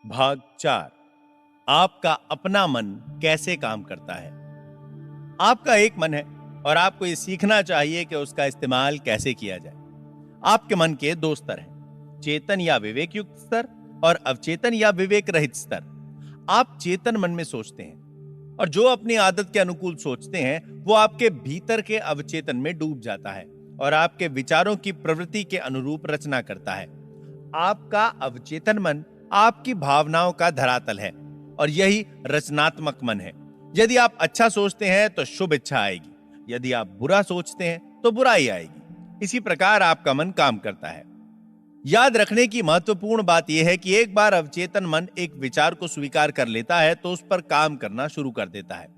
भाग 4। आपका अपना मन कैसे काम करता है। आपका एक मन है और आपको ये सीखना चाहिए कि उसका इस्तेमाल कैसे किया जाए। आपके मन के दो स्तर हैं, चेतन या विवेक युक्त स्तर और अवचेतन या विवेक रहित स्तर। आप चेतन मन में सोचते हैं और जो अपनी आदत के अनुकूल सोचते हैं वो आपके भीतर के अवचेतन में डूब जाता है और आपके विचारों की प्रवृत्ति के अनुरूप रचना करता है। आपका अवचेतन मन आपकी भावनाओं का धरातल है और यही रचनात्मक मन है। यदि आप अच्छा सोचते हैं तो शुभ इच्छा आएगी, यदि आप बुरा सोचते हैं तो बुराई आएगी। इसी प्रकार आपका मन काम करता है। याद रखने की महत्वपूर्ण बात यह है कि एक बार अवचेतन मन एक विचार को स्वीकार कर लेता है तो उस पर काम करना शुरू कर देता है।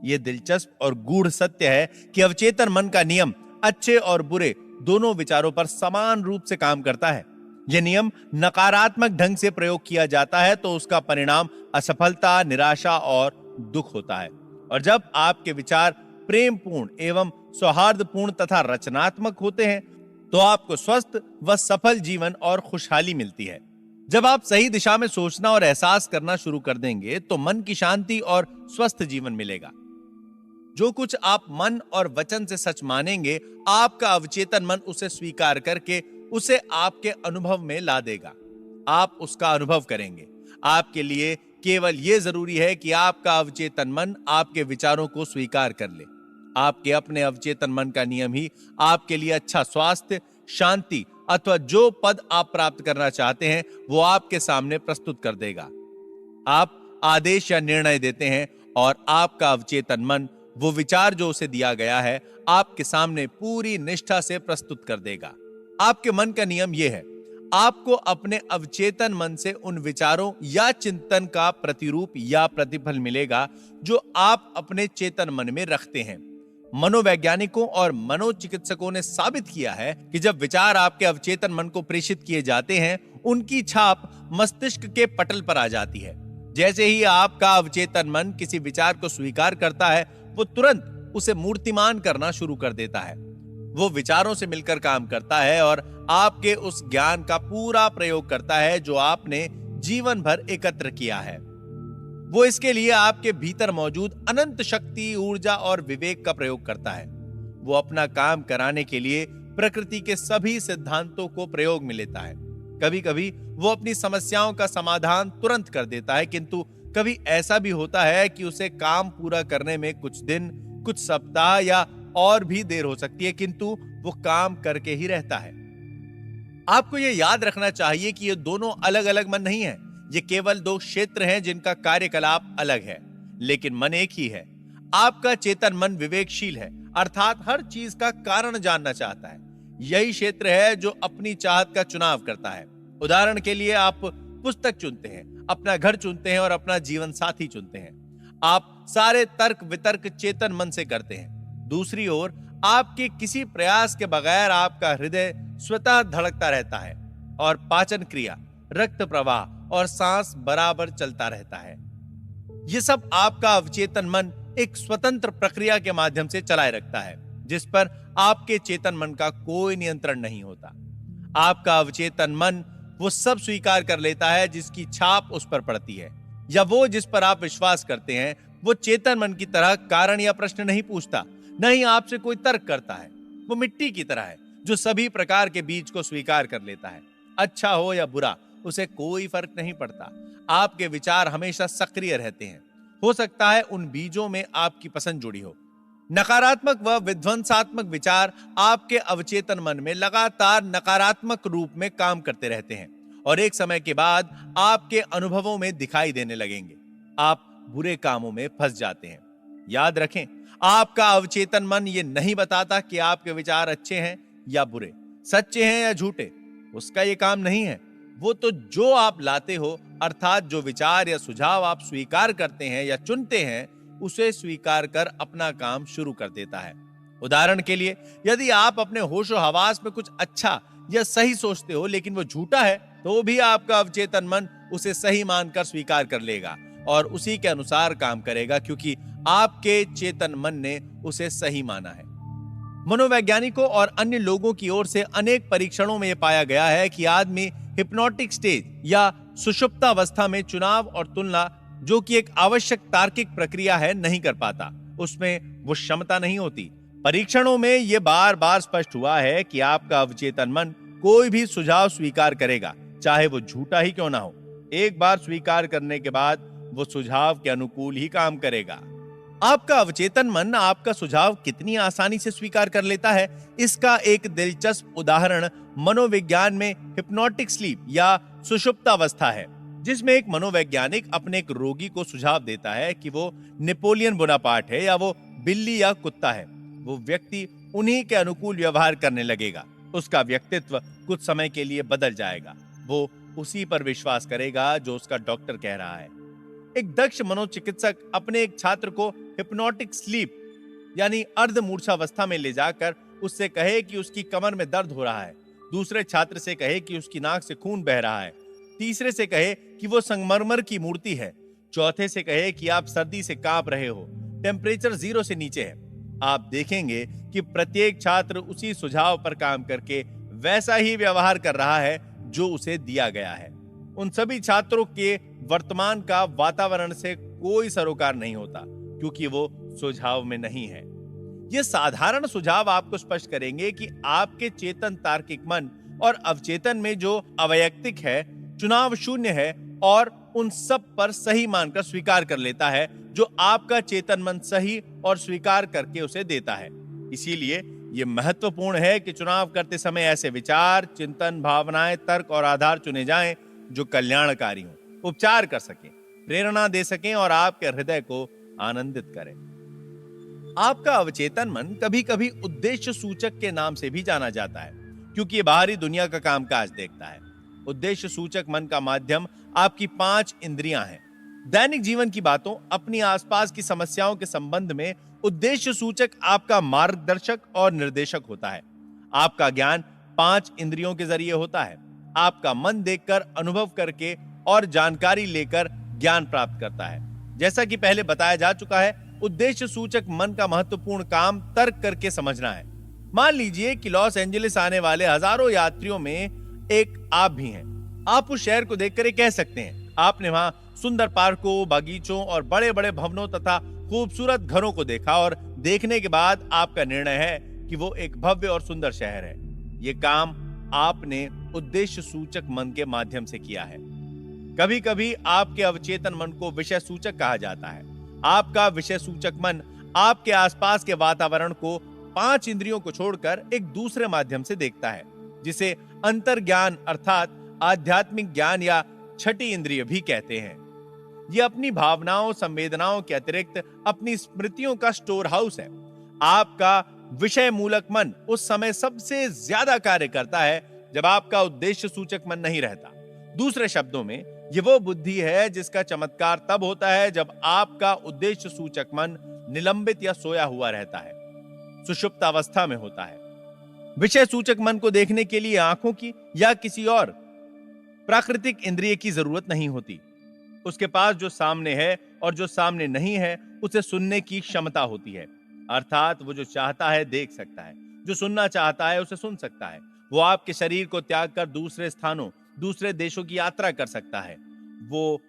यह दिलचस्प और गूढ़ सत्य है कि अवचेतन मन का नियम अच्छे और बुरे दोनों विचारों पर समान रूप से काम करता है। यह नियम नकारात्मक ढंग से प्रयोग किया जाता है तो उसका परिणाम असफलता, निराशा और दुख होता है। और जब आपके विचार प्रेमपूर्ण एवं सौहार्दपूर्ण तथा रचनात्मक होते हैं तो आपको स्वस्थ व सफल जीवन और खुशहाली मिलती है। जब आप सही दिशा में सोचना और एहसास करना शुरू कर देंगे तो मन की शांति और स्वस्थ जीवन मिलेगा। जो कुछ आप मन और वचन से सच मानेंगे, आपका अवचेतन मन उसे स्वीकार करके उसे आपके अनुभव में ला देगा। आप उसका अनुभव करेंगे। आपके लिए केवल यह जरूरी है कि आपका अवचेतन मन आपके विचारों को स्वीकार कर ले। आपके अपने अवचेतन मन का नियम ही आपके लिए अच्छा स्वास्थ्य, शांति अथवा जो पद आप प्राप्त करना चाहते हैं वो आपके सामने प्रस्तुत कर देगा। आप आदेश या निर्णय देते हैं और आपका अवचेतन मन वो विचार जो उसे दिया गया है आपके सामने पूरी निष्ठा से प्रस्तुत कर देगा। आपके मन का नियम यह है, आपको अपने अवचेतन मन से उन विचारों या चिंतन का प्रतिरूप या प्रतिफल मिलेगा जो आप अपने चेतन मन में रखते हैं। मनोवैज्ञानिकों और मनोचिकित्सकों ने साबित किया है कि जब विचार आपके अवचेतन मन को प्रेषित किए जाते हैं, उनकी छाप मस्तिष्क के पटल पर आ जाती है। जैसे ही आपका अवचेतन मन किसी विचार को स्वीकार करता है, वो तुरंत उसे मूर्तिमान करना शुरू कर देता है। वो विचारों से मिलकर काम करता है और आपके उस ज्ञान का पूरा प्रयोग करता है जो आपने जीवन भर एकत्र किया है। वो इसके लिए आपके भीतर मौजूद अनंत शक्ति, ऊर्जा और विवेक का प्रयोग करता है। वो अपना काम कराने के लिए प्रकृति के सभी सिद्धांतों को प्रयोग में लेता है। कभी कभी वो अपनी समस्याओं का समाधान तुरंत कर देता है, किंतु कभी ऐसा भी होता है कि उसे काम पूरा करने में कुछ दिन, कुछ सप्ताह या और भी देर हो सकती है, किंतु वो काम करके ही रहता है। आपको यह याद रखना चाहिए कि ये दोनों अलग अलग मन नहीं है। ये केवल दो क्षेत्र हैं जिनका कार्यकलाप अलग है, लेकिन मन एक ही है। आपका चेतन मन विवेकशील है, अर्थात हर चीज का कारण जानना चाहता है। यही क्षेत्र है जो अपनी चाहत का चुनाव करता है। उदाहरण के लिए आप पुस्तक चुनते हैं, अपना घर चुनते हैं और अपना जीवन साथी चुनते हैं। आप सारे तर्क वितर्क चेतन मन से करते हैं। दूसरी ओर आपके किसी प्रयास के बगैर आपका हृदय स्वतः धड़कता रहता है और पाचन क्रिया, रक्त प्रवाह और सांस बराबर चलता रहता है। यह सब आपका अवचेतन मन एक स्वतंत्र प्रक्रिया के माध्यम से चलाए रखता है, जिस पर आपके चेतन मन का कोई नियंत्रण नहीं होता। आपका अवचेतन मन वो सब स्वीकार कर लेता है जिसकी छाप उस पर पड़ती है, या वो जिस पर आप विश्वास करते हैं। वो चेतन मन की तरह कारण या प्रश्न नहीं पूछता, नहीं आपसे कोई तर्क करता है। वो मिट्टी की तरह है जो सभी प्रकार के बीज को स्वीकार कर लेता है। अच्छा हो या बुरा, उसे कोई फर्क नहीं पड़ता। आपके विचार हमेशा सक्रिय रहते हैं। हो सकता है उन बीजों में आपकी पसंद जुड़ी हो। नकारात्मक व विध्वंसात्मक विचार आपके अवचेतन मन में लगातार नकारात्मक रूप में काम करते रहते हैं और एक समय के बाद आपके अनुभवों में दिखाई देने लगेंगे। आप बुरे कामों में फंस जाते हैं। याद रखें, आपका अवचेतन मन ये नहीं बताता कि आपके विचार अच्छे हैं या बुरे, सच्चे हैं या झूठे। उसका ये काम नहीं है। वो तो जो आप लाते हो, अर्थात जो विचार या सुझाव आप स्वीकार करते हैं या चुनते हैं, उसे स्वीकार कर अपना काम शुरू कर देता है। उदाहरण के लिए, यदि आप अपने होशो हवास में कुछ अच्छा या सही सोचते हो लेकिन वो झूठा है, तो भी आपका अवचेतन मन उसे सही मानकर स्वीकार कर लेगा और उसी के अनुसार काम करेगा, क्योंकि आपके चेतन मन ने उसे सही माना है। मनोवैज्ञानिकों और अन्य लोगों की ओर से अनेक परीक्षणों में यह पाया गया है कि आदमी हिप्नोटिक स्टेज या सुषुप्तावस्था में चुनाव और तुलना, जो कि एक आवश्यक तार्किक प्रक्रिया है, नहीं कर पाता। उसमें वो क्षमता नहीं होती। परीक्षणों में यह बार बार स्पष्ट हुआ है कि आपका अवचेतन मन कोई भी सुझाव स्वीकार करेगा, चाहे वो झूठा ही क्यों ना हो। एक बार स्वीकार करने के बाद वो सुझाव के अनुकूल ही काम करेगा। आपका अवचेतन मन आपका सुझाव कितनी आसानी से स्वीकार कर लेता है, इसका एक दिलचस्प उदाहरण मनोविज्ञान में हिप्नोटिक स्लीप या सुषुप्तावस्था है, जिसमें एक मनोवैज्ञानिक अपने एक रोगी को सुझाव देता है कि वो नेपोलियन बोनापार्ट है या वो बिल्ली या कुत्ता है। वो व्यक्ति उन्हीं के अनुकूल व्यवहार करने लगेगा। उसका व्यक्तित्व कुछ समय के लिए बदल जाएगा। वो उसी पर विश्वास करेगा जो उसका डॉक्टर कह रहा है। एक दक्ष मनोचिकित्सक अपने एक छात्र को हिप्नोटिक स्लीप यानी अर्ध मूर्छावस्था में ले जाकर उससे कहे कि उसकी कमर में दर्द हो रहा है, दूसरे छात्र से कहे कि उसकी नाक से खून बह रहा है, तीसरे से कहे कि वो संगमरमर की मूर्ति है, चौथे से कहे कि आप सर्दी से कांप रहे हो, टेम्परेचर 0 से नीचे है। आप देखेंगे कि प्रत्येक छात्र उसी सुझाव पर काम करके वैसा ही व्यवहार कर रहा है जो उसे दिया गया है। उन सभी छात्रों के वर्तमान का वातावरण से कोई सरोकार नहीं होता, क्योंकि वो सुझाव में नहीं है। ये साधारण सुझाव आपको स्पष्ट करेंगे कि आपके चेतन तार्किक मन और अवचेतन में जो अवैयक्तिक है, चुनाव शून्य है और उन सब पर सही मानकर स्वीकार कर लेता है जो आपका चेतन मन सही और स्वीकार करके उसे देता है। इसीलिए यह महत्वपूर्ण है कि चुनाव करते समय ऐसे विचार, चिंतन, भावनाएं, तर्क और आधार चुने जाएं जो कल्याणकारी हों, उपचार कर सकें, प्रेरणा दे सकें और आपके हृदय को आनंदित करें। आपका अवचेतन मन कभी कभी उद्देश्य सूचक के नाम से भी जाना जाता है, क्योंकि ये बाहरी दुनिया का कामकाज देखता है। उद्देश्य सूचक मन का माध्यम आपकी 5 इंद्रियां हैं। दैनिक जीवन की बातों, अपनी आसपास की समस्याओं के संबंध में उद्देश्य सूचक आपका मार्गदर्शक और निर्देशक होता है। आपका ज्ञान 5 इंद्रियों के जरिए होता है। आपका मन देखकर, अनुभव करके और जानकारी लेकर ज्ञान प्राप्त करता है। जैसा कि पहले बताया जा चुका है, उद्देश्य सूचक मन का महत्वपूर्ण काम तर्क करके समझना है। मान लीजिए कि लॉस एंजलिस आने वाले हजारों यात्रियों में एक आप भी हैं। आप उस शहर को देखकर ये कह सकते हैं, आपने वहां सुंदर पार्कों, बागीचों और बड़े बड़े भवनों तथा खूबसूरत घरों को देखा और देखने के बाद आपका निर्णय है कि वो एक भव्य और सुंदर शहर है। ये काम आपने उद्देश्य सूचक मन के माध्यम से किया है। कभी कभी आपके अवचेतन मन को विषय सूचक कहा जाता है। आपका विषय सूचक मन आपके आसपास के वातावरण को 5 इंद्रियों को छोड़कर एक दूसरे माध्यम से देखता है, जिसे अंतर्ज्ञान अर्थात आध्यात्मिक ज्ञान या छठी इंद्रिय भी कहते हैं। यह अपनी भावनाओं, संवेदनाओं के अतिरिक्त अपनी स्मृतियों का स्टोर हाउस है। आपका विषय मूलक मन उस समय सबसे ज्यादा कार्य करता है जब आपका उद्देश्य सूचक मन नहीं रहता। दूसरे शब्दों में, यह वो बुद्धि है जिसका चमत्कार तब होता है जब आपका उद्देश्य सूचक मन निलंबित या सोया हुआ रहता है, सुषुप्त अवस्था में होता है। विषय सूचक मन को देखने के लिए आंखों की या किसी और प्राकृतिक इंद्रिय की जरूरत नहीं होती। उसके पास जो सामने है और जो सामने नहीं है, उसे सुनने की क्षमता होती है। अर्थात वो जो चाहता है देख सकता है, जो सुनना चाहता है उसे सुन सकता है। वो आपके शरीर को त्याग कर दूसरे स्थानों, दूसरे देशों की यात्रा कर सकता है वो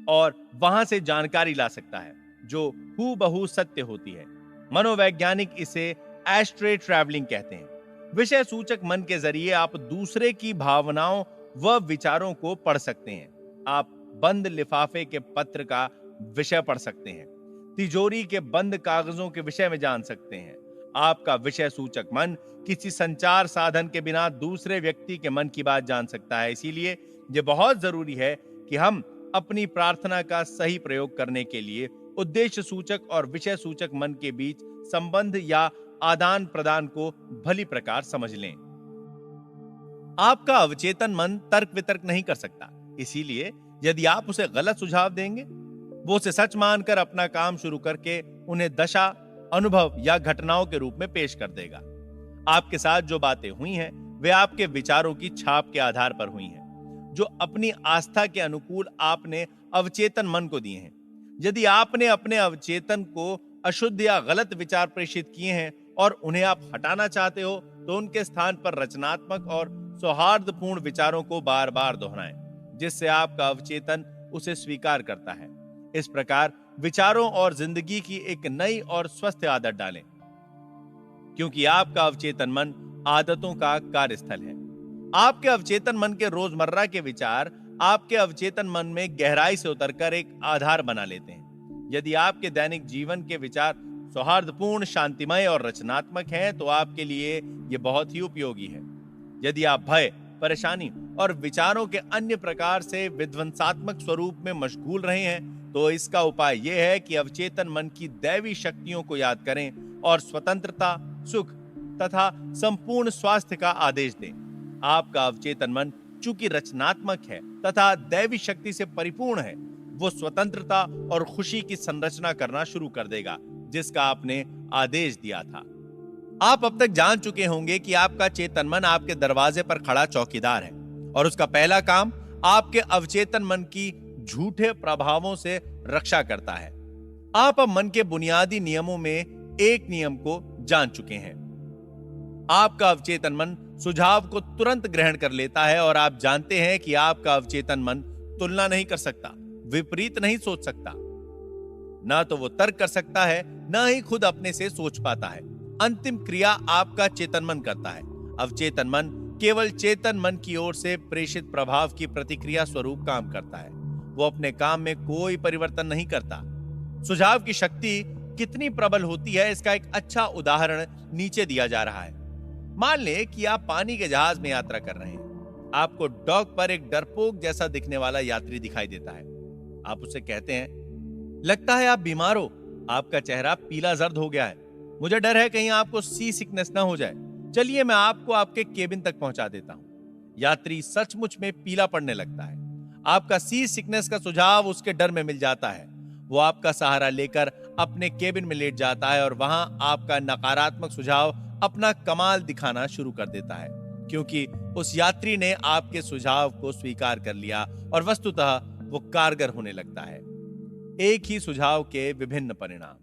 और वहां से जानकारी ला सकता है जो हूबहू सत्य होती है। मनोवैज्ञानिक इसे एस्ट्रे ट्रैवलिंग कहते हैं। विषय सूचक मन के जरिए आप दूसरे की भावनाओं व विचारों को पढ़ सकते हैं। आप बंद लिफाफे के पत्र का विषय पढ़ सकते हैं, तिजोरी के बंद कागजों के विषय में जान सकते हैं। आपका विषय सूचक मन किसी संचार साधन के बिना दूसरे व्यक्ति के मन की बात जान सकता है। इसीलिए यह बहुत जरूरी है कि हम अपनी प्रार्थना का सही प्रयोग करने के लिए उद्देश्य सूचक और विषय सूचक मन के बीच संबंध या आदान प्रदान को भली प्रकार समझ लें। आपका अवचेतन मन तर्क वितर्क नहीं कर सकता, इसीलिए यदि आप उसे गलत सुझाव देंगे, वो उसे सच मानकर अपना काम शुरू करके उन्हें दशा, अनुभव या घटनाओं के रूप में पेश कर देगा। आपके साथ जो बातें हुई हैं, वे आपके विचारों की छाप के आधार पर हुई हैं, जो अपनी आस्था के अनुकूल आपने अवचेतन मन को दिए हैं। यदि आपने अपने अवचेतन को अशुद्ध या गलत विचार प्रेषित किए हैं और उन्हें आप हटाना चाहते हो, तो उनके स्थान पर रचनात्मक और सौहार्दपूर्ण विचारों को बार बार दोहराएं। जिससे आपका अवचेतन उसे स्वीकार करता है। इस प्रकार विचारों और जिंदगी की एक नई और स्वस्थ आदत डालें, क्योंकि आपका अवचेतन मन आदतों का कार्यस्थल है। आपके अवचेतन मन के रोजमर्रा के विचार आपके अवचेतन मन में गहराई से उतरकर एक आधार बना लेते हैं। यदि आपके दैनिक जीवन के विचार सौहार्दपूर्ण, शांतिमय और रचनात्मक हैं, तो आपके लिए यह बहुत ही उपयोगी है। यदि आप भय, परेशानी और विचारों के अन्य प्रकार से विध्वंसात्मक स्वरूप में मशगूल रहे हैं, तो इसका उपाय यह है कि अवचेतन मन की दैवी शक्तियों को याद करें और स्वतंत्रता, सुख तथा संपूर्ण स्वास्थ्य का आदेश दें। आपका अवचेतन मन चूंकि रचनात्मक है तथा दैवी शक्ति से परिपूर्ण है, वो स्वतंत्रता और खुशी की संरचना करना शुरू कर देगा, जिसका आपने आदेश दिया था। आप अब तक जान चुके होंगे कि आपका चेतन मन आपके दरवाजे पर खड़ा चौकीदार है और उसका पहला काम आपके अवचेतन मन की झूठे प्रभावों से रक्षा करता है। आप अब मन के बुनियादी नियमों में एक नियम को जान चुके हैं। आपका अवचेतन मन सुझाव को तुरंत ग्रहण कर लेता है और आप जानते हैं कि आपका अवचेतन मन तुलना नहीं कर सकता, विपरीत नहीं सोच सकता। ना तो वो तर्क कर सकता है, ना ही खुद अपने से सोच पाता है। अंतिम क्रिया आपका चेतन मन करता है। अवचेतन मन केवल चेतन मन की ओर से प्रेषित प्रभाव की प्रतिक्रिया स्वरूप काम करता है। वो अपने काम में कोई परिवर्तन नहीं करता। सुझाव की शक्ति कितनी प्रबल होती है, इसका एक अच्छा उदाहरण नीचे दिया जा रहा है। मान ले कि आप पानी के जहाज में यात्रा कर रहे हैं। आपको डॉक पर एक डरपोक जैसा दिखने वाला यात्री दिखाई देता है। आप उससे कहते हैं, लगता है आप बीमार हो, आपका चेहरा पीला जर्द हो गया है। मुझे डर है कहीं आपको सी सिकनेस ना हो जाए। चलिए मैं आपको आपके केबिन तक पहुंचा देता हूं। यात्री सचमुच में पीला पड़ने लगता है। आपका सी सिकनेस का सुझाव उसके डर में मिल जाता है। वो आपका सहारा लेकर अपने केबिन में लेट जाता है और वहां आपका नकारात्मक सुझाव अपना कमाल दिखाना शुरू कर देता है, क्योंकि उस यात्री ने आपके सुझाव को स्वीकार कर लिया और वस्तुतः वो कारगर होने लगता है। एक ही सुझाव के विभिन्न परिणाम।